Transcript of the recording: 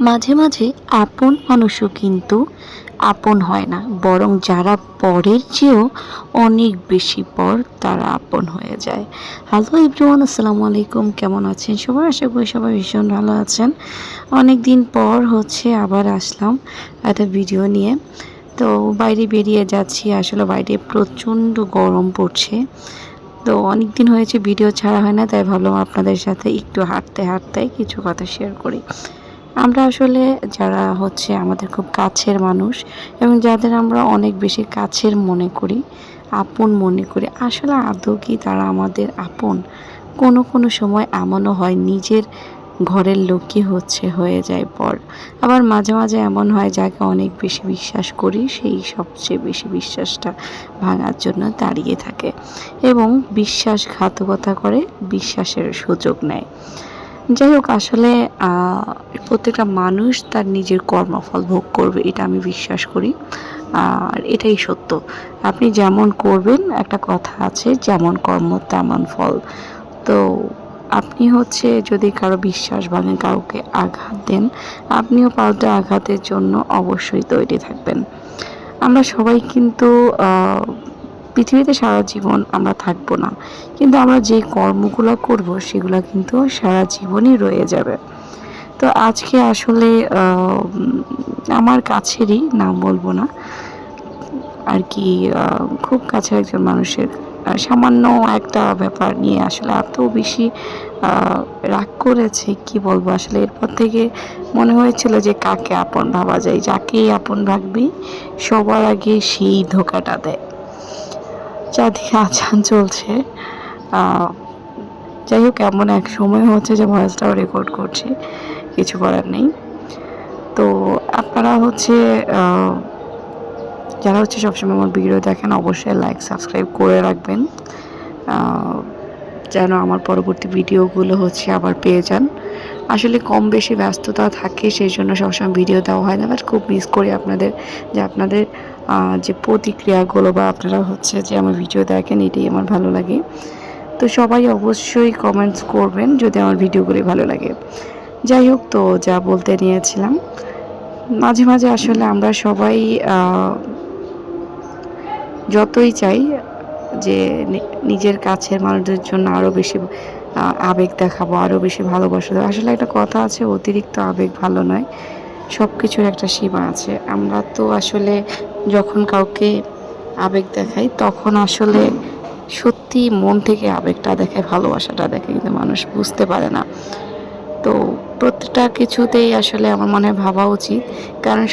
মাঝে মাঝে আপন মানুষও কিন্তু আপন হয় না, বরং যারা পরের চেয়েও অনেক বেশি পর তারা আপন হয়ে যায়। হ্যালো এভরিওয়ান, আসসালামু আলাইকুম। কেমন আছেন সবাই? আশা করি সবাই ভীষণ ভালো আছেন। অনেক দিন পর আবার আসলাম একটা ভিডিও নিয়ে। তো বাইরে বেরিয়ে যাচ্ছি, আসলে বাইরে প্রচণ্ড গরম পড়ছে। তো অনেক দিন হয়েছে ভিডিও ছাড়া হয় না, তাই ভাবলাম আপনাদের সাথে একটু হাঁটতে হাঁটতে কিছু কথা শেয়ার করি। আমরা আসলে যারা আমাদের খুব কাছের মানুষ এবং যাদের আমরা অনেক বেশি কাছের মনে করি, আপন মনে করি, আসলে আদৌ কি তারা আমাদের আপন? কোনো কোনো সময় এমনও হয় নিজের ঘরের লোকই হয়ে যায় পর। আবার মাঝে মাঝে এমন হয় যাকে অনেক বেশি বিশ্বাস করি সেই সবচেয়ে বেশি বিশ্বাসটা ভাঙার জন্য দাঁড়িয়ে থাকে এবং বিশ্বাসঘাতকতা করে, বিশ্বাসের সুযোগ নেয়। যাই হোক, আসলে প্রত্যেকটা মানুষ তার নিজের কর্মফল ভোগ করবে, এটা আমি বিশ্বাস করি। আর এটাই সত্য। আপনি যেমন করবেন, একটা কথা আছে, যেমন কর্ম তেমন ফল। তো আপনি যদি কারো বিশ্বাস ভাঙেন, কাউকে আঘাত দেন, আপনিও পাল্টা আঘাতের জন্য অবশ্যই তৈরি থাকবেন। আমরা সবাই কিন্তু পৃথিবীতে সারা জীবন আমরা থাকবো না, কিন্তু আমরা যে কর্মগুলো করব সেগুলো কিন্তু সারা জীবনই রয়ে যাবে। তো আজকে আসলে আমার কাছেরই, নাম বলবো না আর কি, খুব কাছের একজন মানুষের সামান্য একটা ব্যাপার নিয়ে আসলে এত বেশি রাগ করেছে, কি বলবো। আসলে এরপর থেকে মনে হয়েছিল যে কাকে আপন ভাবা যায়, যাকেই আপন ভাববি সবার আগে সেই ধোকাটা দেয়। চারদিকে আজান চলছে। যাই হোক, এমন এক সময় হচ্ছে যে ভয়েসটাও রেকর্ড করছি, কিছু করার নেই। তো আপনারা যারা সবসময় আমার ভিডিও দেখেন, অবশ্যই লাইক সাবস্ক্রাইব করে রাখবেন, যেন আমার পরবর্তী ভিডিওগুলো আবার পেয়ে যান। আসলে কম বেশি ব্যস্ততা থাকে, সেই জন্য সবসময় ভিডিও দেওয়া হয় না, বাট খুব মিস করি আপনাদের, যে আপনাদের যে প্রতিক্রিয়াগুলো বা আপনারা যে আমার ভিডিও দেখেন, এটাই আমার ভালো লাগে। তো সবাই অবশ্যই কমেন্টস করবেন যদি আমার ভিডিওগুলি ভালো লাগে। যাই হোক, তো যা বলতে নিয়েছিলাম, মাঝে মাঝে আসলে আমরা সবাই যতই চাই যে নিজের কাছের মানুষদের জন্য আরও বেশি আবেগ দেখাবো, আরও বেশি ভালোবাসা দেবো। আসলে একটা কথা আছে, অতিরিক্ত আবেগ ভালো নয়, সব কিছুর একটা সীমা আছে। আমরা তো আসলে যখন কাউকে আবেগ দেখাই, তখন আসলে সত্যি মন থেকে আবেগটা দেখায়, ভালোবাসাটা দেখায়, কিন্তু মানুষ বুঝতে পারে না। তো প্রত্যেকটা কিছুতেই আসলে আমার মনে হয় ভাবা উচিত, কারণ